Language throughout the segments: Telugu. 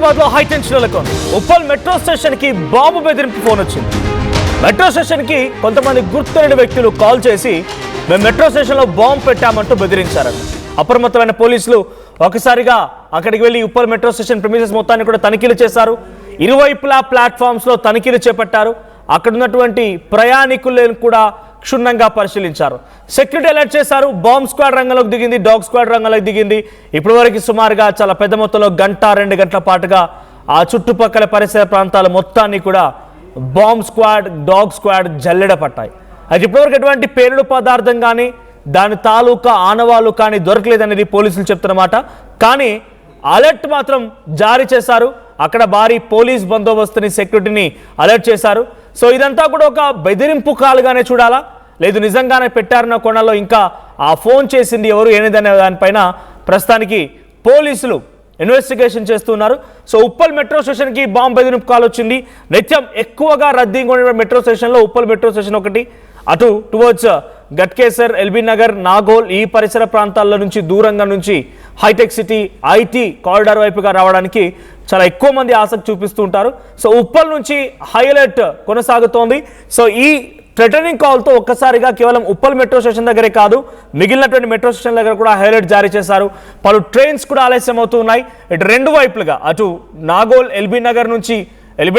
హైదరాబాద్ లో హైటెన్షన్ నెలకొంది. ఉప్పల్ మెట్రో స్టేషన్ కి బాంబు బెదిరింపు ఫోన్ వచ్చింది. మెట్రో స్టేషన్ కి కొంతమంది గుర్తులేని వ్యక్తులు కాల్ చేసి మేము మెట్రో స్టేషన్ లో బాంబు పెట్టామంటూ బెదిరించారు. అప్రమత్తమైన పోలీసులు ఒకసారిగా అక్కడికి వెళ్లి ఉప్పల్ మెట్రో స్టేషన్ ప్రెమిసెస్ మొత్తాన్ని కూడా తనిఖీలు చేశారు. ఇరువైపులా ప్లాట్ఫామ్స్ లో తనిఖీలు చేపట్టారు. అక్కడ ఉన్నటువంటి ప్రయాణికులను కూడా క్షుణ్ణంగా పరిశీలించారు. సెక్యూరిటీ అలర్ట్ చేశారు. బాంబ్ స్క్వాడ్ రంగంలోకి దిగింది, డాగ్ స్క్వాడ్ రంగంలోకి దిగింది. ఇప్పటి వరకు సుమారుగా చాలా పెద్ద మొత్తంలో గంట 2 గంటల పాటుగా ఆ చుట్టుపక్కల పరిసర ప్రాంతాల మొత్తాన్ని కూడా బాంబ్ స్క్వాడ్, డాగ్ స్క్వాడ్ జల్లెడ పట్టాయి. అది ఇప్పటివరకు ఎటువంటి పేలుడు పదార్థం కానీ దాని తాలూకా ఆనవాళ్ళు కానీ దొరకలేదనేది పోలీసులు చెప్తున్నమాట. కానీ అలర్ట్ మాత్రం జారీ చేశారు. అక్కడ భారీ పోలీస్ బందోబస్తుని, సెక్యూరిటీని అలర్ట్ చేశారు. సో ఇదంతా కూడా ఒక బెదిరింపు కాలుగానే చూడాలా, లేదు నిజంగానే పెట్టారన్న కోణంలో ఇంకా ఆ ఫోన్ చేసింది ఎవరు ఏనిదనే దానిపైన ప్రస్తుతానికి పోలీసులు ఇన్వెస్టిగేషన్ చేస్తున్నారు. సో ఉప్పల్ మెట్రో స్టేషన్కి బాంబు బెదిరింపు కాల్ వచ్చింది. నిత్యం ఎక్కువగా రద్దీగా ఉన్న మెట్రో స్టేషన్లో ఉప్పల్ మెట్రో స్టేషన్ ఒకటి. అటు టువర్డ్స్ గట్కేసర్, ఎల్బీ నగర్, నాగోల్ ఈ పరిసర ప్రాంతాల్లో నుంచి దూరంగా నుంచి హైటెక్ సిటీ, ఐటీ కారిడార్ వైపుగా రావడానికి చాలా ఎక్కువ మంది ఆసక్తి చూపిస్తూ ఉంటారు. సో ఉప్పల్ నుంచి హై అలర్ట్ కొనసాగుతోంది. సో ఈ థ్రెటనింగ్ కాల్తో ఒక్కసారిగా కేవలం ఉప్పల్ మెట్రో స్టేషన్ దగ్గరే కాదు, మిగిలినటువంటి మెట్రో స్టేషన్ దగ్గర కూడా హై అలర్ట్ జారీ చేశారు. పలు ట్రైన్స్ కూడా ఆలస్యం అవుతున్నాయి. ఇటు రెండు వైపులుగా అటు నాగోల్, ఎల్బీ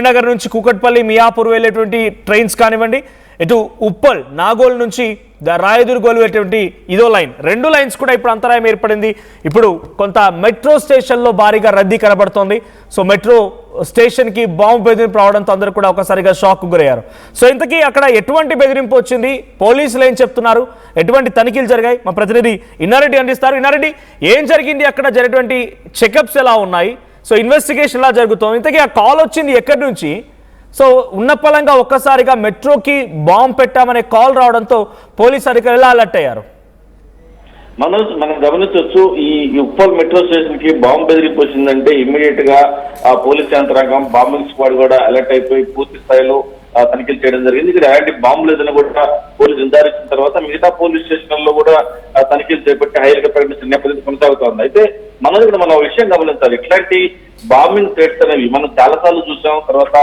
నగర్ నుంచి కూకట్పల్లి, మియాపూర్ వెళ్ళేటువంటి ట్రైన్స్ కానివ్వండి, ఇటు ఉప్పల్, నాగోల్ నుంచి రాయదుర్గోలు వెళ్ళేటువంటి ఇదో లైన్, 2 లైన్స్ కూడా ఇప్పుడు అంతరాయం ఏర్పడింది. ఇప్పుడు కొంత మెట్రో స్టేషన్లో భారీగా రద్దీ కనబడుతోంది. సో మెట్రో స్టేషన్కి బాంబు బెదిరింపు రావడంతో అందరూ కూడా ఒకసారిగా షాక్ గురయ్యారు. సో ఇంతకీ అక్కడ ఎటువంటి బెదిరింపు వచ్చింది, పోలీసులు ఏం చెప్తున్నారు, ఎటువంటి తనిఖీలు జరిగాయి, మా ప్రతినిధి ఇన్నారెడ్డి అందిస్తారు. ఇన్నారెడ్డి, ఏం జరిగింది, అక్కడ జరిగినటువంటి చెకప్స్ ఎలా ఉన్నాయి, సో ఇన్వెస్టిగేషన్ ఎలా జరుగుతోంది, ఇంతకీ ఆ కాల్ వచ్చింది ఎక్కడి నుంచి, సో ఉన్న పలంగా ఒక్కసారిగా మెట్రోకి బాంబు పెట్టామనే కాల్ రావడంతో పోలీసు అధికారులు ఎలా అలర్ట్ అయ్యారు? మనం గమనించవచ్చు, ఈ ఉప్పల్ మెట్రో స్టేషన్ కి బాంబు బెదిరింపు వచ్చిందంటే ఇమ్మీడియట్ గా ఆ పోలీస్ యంత్రాంగం, బాంబింగ్ స్క్వాడ్ కూడా అలర్ట్ అయిపోయి పూర్తి స్థాయిలో తనిఖీలు చేయడం జరిగింది. ఇక్కడ ఎలాంటి బాంబులు ఏదైనా కూడా పోలీసు నిర్ధారించిన తర్వాత మిగతా పోలీస్ స్టేషన్లలో కూడా తనిఖీలు చేపట్టి హైగా ప్రకటించిన నేపథ్యం కొనసాగుతోంది. అయితే మనం విషయం గమనించాలి, ఇట్లాంటి బాంబింగ్ థ్రెట్స్ అనేవి మనం చాలా సార్లు చూసాం. తర్వాత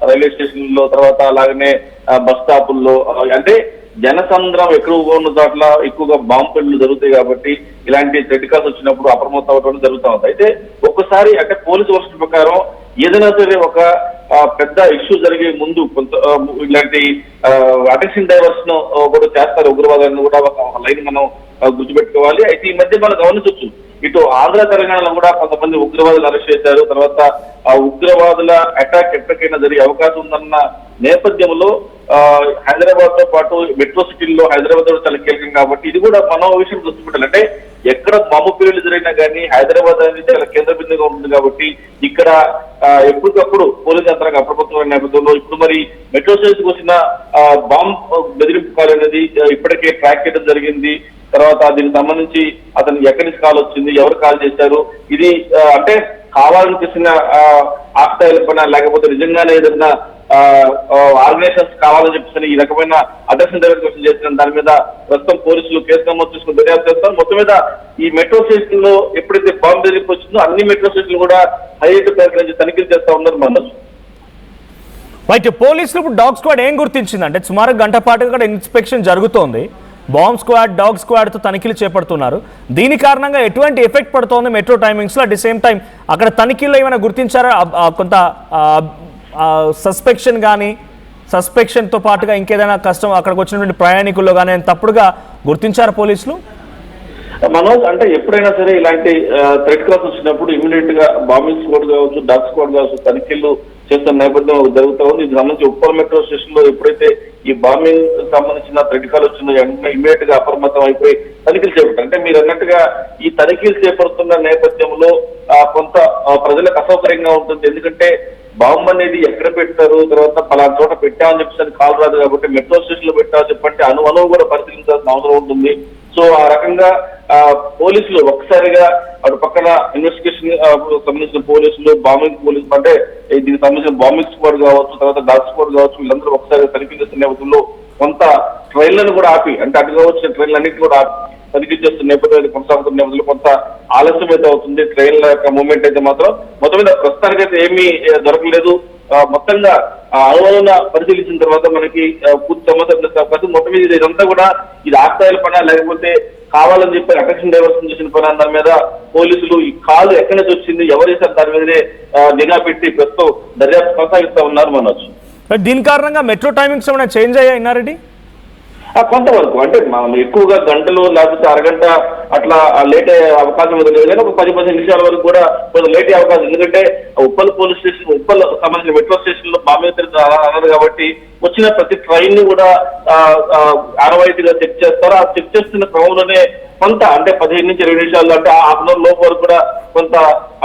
రైల్వే స్టేషన్ లో, తర్వాత అలాగనే బస్ స్టాపుల్లో, అంటే జనసంద్రం ఎక్కువగా ఉన్న చోట్ల ఎక్కువగా బాంబు పెళ్లు జరుగుతాయి. కాబట్టి ఇలాంటి థ్రెట్ కాల్స్ వచ్చినప్పుడు అప్రమత్తం అవడం జరుగుతూ ఉంది. అయితే ఒక్కసారి అంటే పోలీసు వర్షం ప్రకారం ఏదైనా సరే ఒక పెద్ద ఇష్యూ జరిగే ముందు కొంత ఇలాంటి అటెన్షన్ డైవర్స్ ను కూడా చేస్తారు ఉగ్రవాదాన్ని కూడా ఒక లైన్ మనం గుర్తుపెట్టుకోవాలి. అయితే ఈ మధ్య మనం గమనించవచ్చు, ఇటు ఆంధ్ర, తెలంగాణలో కూడా కొంతమంది ఉగ్రవాదులు అరెస్ట్ చేశారు. తర్వాత ఆ ఉగ్రవాదుల అటాక్ ఎప్పటికైనా జరిగే అవకాశం ఉందన్న నేపథ్యంలో హైదరాబాద్ తో పాటు మెట్రో సిటీల్లో హైదరాబాద్ కూడా చాలా కీలకం. కాబట్టి ఇది కూడా మనం విషయం గుర్తుపెట్టాలి, అంటే ఎక్కడ బాంబు పేలుళ్లు జరిగినా కానీ హైదరాబాద్ అనేది చాలా కేంద్ర బిందుగా ఉంటుంది. కాబట్టి ఇక్కడ ఎప్పటికప్పుడు పోలీసు యంత్రాంగం అప్రమత్తమైన నేపథ్యంలో ఇప్పుడు మరి మెట్రో స్టేషన్కి వచ్చిన బాంబు బెదిరింపు కాల్ అనేది ఇప్పటికే ట్రాక్ చేయడం జరిగింది. తర్వాత దీనికి సంబంధించి అతను ఎక్కడి నుంచి కాల్ వచ్చింది, ఎవరు కాల్ చేశారు, ఇది అంటే కావాలని చేసిన ఆక్తాయిలపైన లేకపోతే నిజంగానే ఏదైనా ఆర్గనైజేషన్స్ కావాలని చెప్పేసి ఈ రకమైన అడ్రస్ డైరెక్షన్ చేసిన దాని మీద ప్రస్తుతం పోలీసులు కేసు నమోదు చేసుకుని దర్యాప్తు చేస్తారు. మొత్తం మీద ఈ మెట్రో స్టేషన్ లో ఎప్పుడైతే బాంబు బెదిరింపు వచ్చిందో అన్ని మెట్రో స్టేషన్లు కూడా హైలైట్ ప్రకటించి తనిఖీలు చేస్తా ఉన్నారు. రైట్, పోలీసులు డాగ్ స్క్వాడ్ ఏం గుర్తించింది అంటే సుమారు గంట పాటుగా అక్కడ ఇన్స్పెక్షన్ జరుగుతోంది. బాంబ్ స్క్వాడ్, డాగ్ స్క్వాడ్తో తనిఖీలు చేపడుతున్నారు. దీని కారణంగా ఎటువంటి ఎఫెక్ట్ పడుతోంది మెట్రో టైమింగ్స్లో? అట్ ది సేమ్ టైం అక్కడ తనిఖీల్లో ఏమైనా గుర్తించారా కొంత సస్పెక్షన్తో పాటుగా ఇంకేదైనా కష్టం అక్కడికి వచ్చినటువంటి ప్రయాణికుల్లో కానీ తప్పుడుగా గుర్తించారా పోలీసులు? మనోజ్, అంటే ఎప్పుడైనా సరే ఇలాంటి థ్రెట్ కాల్స్ వచ్చినప్పుడు ఇమీడియట్ గా బాంబింగ్ స్క్వాడ్ కావచ్చు, డాగ్ స్క్వాడ్ కావచ్చు తనిఖీలు చేస్తున్న నేపథ్యం జరుగుతూ ఉంది. ఇది సంబంధించి ఉప్పల్ మెట్రో స్టేషన్ లో ఎప్పుడైతే ఈ బాంబింగ్ సంబంధించిన థ్రెట్ కాల్ వచ్చిందో ఇమీడియట్ గా అప్రమత్తం అయిపోయి తనిఖీలు చేపట్టారు. అంటే మీరు అన్నట్టుగా ఈ తనిఖీలు చేపడుతున్న నేపథ్యంలో కొంత ప్రజలకు అసౌకర్యంగా ఉంటుంది. ఎందుకంటే బాంబు అనేది ఎక్కడ పెట్టారు, తర్వాత పలానా చోట పెట్టామని చెప్పేసి కాల్ రాదు. కాబట్టి మెట్రో స్టేషన్ లో పెట్టామని చెప్పంటే అనువు కూడా పరిశీలించాల్సిన అవసరం ఉంటుంది. సో ఆ రకంగా పోలీసులు ఒక్కసారిగా అటు పక్కన ఇన్వెస్టిగేషన్ సంబంధించిన పోలీసులు, బాంబింగ్ పోలీసులు, అంటే దీనికి సంబంధించిన బాంబింగ్ స్క్వాడ్ కావచ్చు, తర్వాత డాగ్ స్క్వాడ్ కావచ్చు, వీళ్ళందరూ ఒకసారి తనిఖీ చేస్తున్న నేపథ్యంలో కొంత ట్రైన్లను కూడా ఆపి, అంటే అటుగా వచ్చిన ట్రైన్లన్నింటినీ కూడా ఆపి తనిఖీ చేస్తున్న నేపథ్యంలో కొనసాగుతున్న నేపథ్యంలో కొంత ఆలస్యం అయితే అవుతుంది ట్రైన్ల యొక్క మూవ్మెంట్ అయితే మాత్రం. మొత్తం మీద ప్రస్తుతానికైతే ఏమీ దొరకలేదు. మొత్తంగా అనుభవంగా పరిశీలించిన తర్వాత మనకి పూర్తి సమాచారం చేసే అవకాశం. మొత్తం మీద ఇదంతా కూడా ఇది ఆక్తాయిల పని లేకపోతే కావాలని చెప్పి అటెన్షన్ డైవర్షన్ చేసిన పని దాని మీద పోలీసులు ఈ కాలు ఎక్కడి నుంచి వచ్చింది, ఎవరు చేశారు దాని మీదనే నిఘా పెట్టి ప్రస్తుతం దర్యాప్తు కొనసాగిస్తా ఉన్నారు మనోజ్. దీని కారణంగా మెట్రో టైమింగ్స్ ఏమైనా చేంజ్ అయ్యాయి ఇన్నారెడ్డి? కొంతవరకు అంటే మనం ఎక్కువగా గంటలు లేకపోతే అరగంట అట్లా లేట్ అయ్యే అవకాశం లేదు, కానీ ఒక 10-15 నిమిషాల వరకు కూడా కొంచెం లేట్ అయ్యే అవకాశం. ఎందుకంటే ఉప్పల్ పోలీస్ స్టేషన్, ఉప్పల్ సంబంధించిన మెట్రో స్టేషన్ లో అన్నారు కాబట్టి వచ్చిన ప్రతి ట్రైన్ ని కూడా ఆనవాయితీగా చెక్ చేస్తారు. ఆ చెక్ చేస్తున్న క్రమంలోనే కొంత అంటే 15 నుంచి 20 నిమిషాలు అంటే హాఫ్ అన్ అవర్ లోపు వరకు కూడా కొంత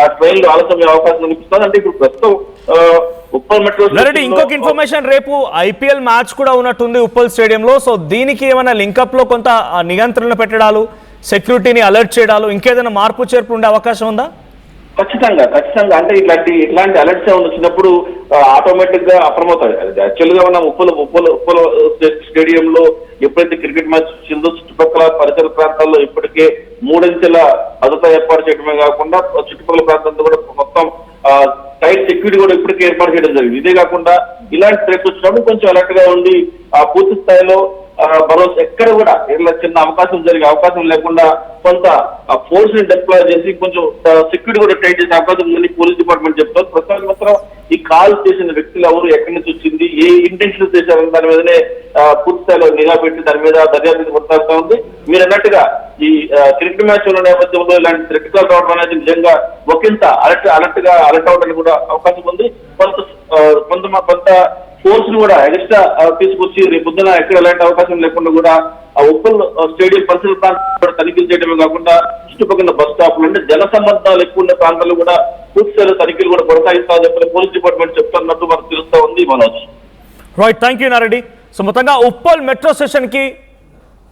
ఆ ట్రైన్లు ఆలస్యం అవకాశం కనిపిస్తుంది. అంటే ఇప్పుడు ప్రస్తుతం ఉప్పల్ మెట్రో ఇంకొక ఇన్ఫర్మేషన్, రేపు ఐపీఎల్ మ్యాచ్ కూడా ఉన్నట్టుంది ఉప్పల్ స్టేడియంలో. సో దీనికి ఏమైనా లింకప్ లో కొంత నియంత్రణ పెట్టడాలు, సెక్యూరిటీని అలర్ట్ చేయడాలు, ఇంకేదైనా మార్పు చేర్పు ఉండే అవకాశం ఉందా? ఖచ్చితంగా అంటే ఇట్లాంటి అలర్ట్స్ ఏమైనా వచ్చినప్పుడు ఆటోమేటిక్ గా అప్రమవుతారు. యాక్చువల్ గా మనం ఉప్పల్ స్టేడియంలో ఎప్పుడైతే క్రికెట్ మ్యాచ్ వచ్చిందో చుట్టుపక్కల పరిసర ప్రాంతాల్లో ఇప్పటికే 3 అంచెల భద్రత ఏర్పాటు చేయడమే కాకుండా చుట్టుపక్కల ప్రాంతాల్లో కూడా మొత్తం టైట్ సెక్యూరిటీ కూడా ఇప్పటికే ఏర్పాటు చేయడం జరిగింది. ఇదే కాకుండా ఇలాంటి థ్రెట్స్ వచ్చినప్పుడు కొంచెం అలర్ట్ గా ఉండి పూర్తి స్థాయిలో భరోసా ఎక్కడ కూడా ఇలా చిన్న అవకాశం జరిగే అవకాశం లేకుండా కొంత ఫోర్స్ ని డిప్లాయ్ చేసి కొంచెం సెక్యూరిటీ కూడా టైట్ చేసే అవకాశం ఉందని పోలీస్ డిపార్ట్మెంట్ చెప్తారు. ప్రస్తుతానికి మాత్రం ఈ కాల్ చేసిన వ్యక్తులు ఎవరు, ఎక్కడి నుంచి వచ్చింది, ఏ ఇంటెన్షన్ చేశారని దాని మీదనే పూర్తి స్థాయిలో నిఘా పెట్టి దాని మీద దర్యాప్తు కొనసాగుతా ఉంది. మీరు అన్నట్టుగా ఈ క్రికెట్ మ్యాచ్ ఉన్న నేపథ్యంలో ఇలాంటి క్రికెట్ రావడం అనేది నిజంగా ఒకంత అలర్ట్ అవడానికి కూడా అవకాశం ఉంది. కొంత ఫోర్స్ ను కూడా ఎక్స్ట్రా తీసుకొచ్చి రేపు పొద్దున ఎక్కడ ఎలాంటి అవకాశం లేకుండా కూడా ఆ ఉప్పల్ స్టేడియం పరిసర ప్రాంతాలు తనిఖీలు చేయడమే కాకుండా చుట్టుపక్కల బస్ స్టాప్లు అంటే జన సంబంధాలు ఎక్కువ ఉన్న ప్రాంతాల్లో కూడా పూర్తి స్థాయిలో తనిఖీలు కూడా కొనసాగిస్తా చెప్పిన పోలీస్ డిపార్ట్మెంట్ చెప్తున్నట్టు మనకు తెలుస్తా ఉంది Manoj. Right, thank you Nareddy. So మొత్తంగా ఉప్పల్ మెట్రో స్టేషన్ కి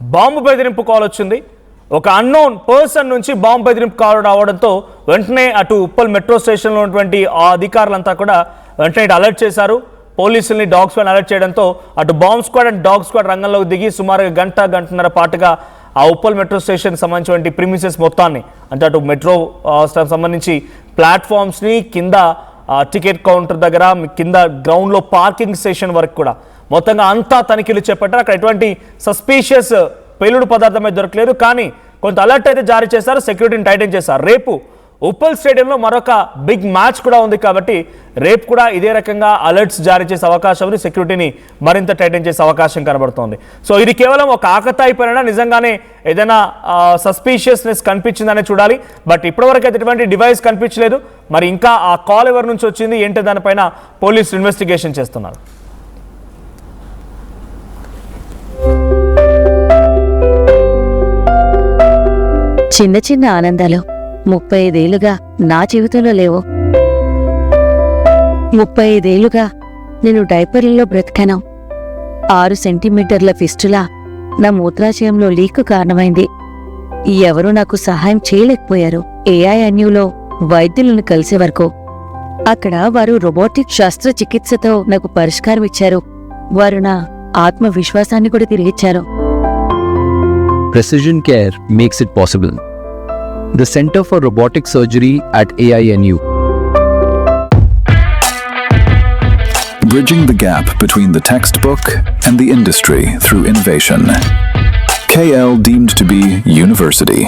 బాంబు బెదిరింపు కాల్ వచ్చింది. ఒక అన్నోన్ పర్సన్ నుంచి బాంబు బెదిరింపు కాల్ రావడంతో వెంటనే అటు ఉప్పల్ మెట్రో స్టేషన్లో ఉన్నటువంటి ఆ అధికారులంతా కూడా వెంటనే అలర్ట్ చేశారు. పోలీసుల్ని, డాగ్ స్క్వాడ్ అలర్ట్ చేయడంతో అటు bomb squad and dog squad రంగంలోకి దిగి సుమారుగా గంటన్నర పాటుగా ఆ ఉప్పల్ మెట్రో స్టేషన్ సంబంధించినటువంటి ప్రిమిసెస్ మొత్తాన్ని, అంటే అటు మెట్రో సంబంధించి ప్లాట్ఫామ్స్ని, కింద టికెట్ కౌంటర్ దగ్గర, కింద గ్రౌండ్లో పార్కింగ్ స్టేషన్ వరకు కూడా మొత్తంగా అంతా తనిఖీలు చేపట్టారు. అక్కడ ఎటువంటి సస్పీషియస్ పేలుడు పదార్థం అయితే దొరకలేదు, కానీ కొంత అలర్ట్ అయితే జారీ చేశారు, సెక్యూరిటీని టైటన్ చేశారు. రేపు ఉప్పల్ స్టేడియంలో మరొక బిగ్ మ్యాచ్ కూడా ఉంది కాబట్టి రేపు కూడా ఇదే రకంగా అలర్ట్స్ జారీ చేసే అవకాశం ఉంది, సెక్యూరిటీని మరింత టైటన్ చేసే అవకాశం కనబడుతోంది. సో ఇది కేవలం ఒక ఆకతాయి పైన నిజంగానే ఏదైనా సస్పీషియస్నెస్ కనిపించిందనే చూడాలి. బట్ ఇప్పటివరకు అయితే ఎటువంటి డివైస్ కనిపించలేదు. మరి ఇంకా ఆ కాల్ ఎవరి నుంచి వచ్చింది ఏంటి దానిపైన పోలీసులు ఇన్వెస్టిగేషన్ చేస్తున్నారు. చిన్న చిన్న ఆనందాలు 35 ఏళ్లుగా నా జీవితంలో లేవు. 35 ఏళ్లుగా నేను డైపర్లలో బ్రతికాను. 6 సెంటీమీటర్ల ఫిస్టులా నా మూత్రాశయంలో లీక్ కారణమైంది. ఎవరూ నాకు సహాయం చేయలేకపోయారు. ఏఐఎన్యూలో వైద్యులను కలిసే వరకు అక్కడ వారు రోబోటిక్ శస్త్రచికిత్సతో నాకు పరిష్కారం ఇచ్చారు. వారు నా ఆత్మవిశ్వాసాన్ని కూడా తిరిగిచ్చారు. Precision Care makes it possible. The Center for Robotic Surgery at AINU. Bridging the gap between the textbook and the industry through innovation. KL deemed to be university.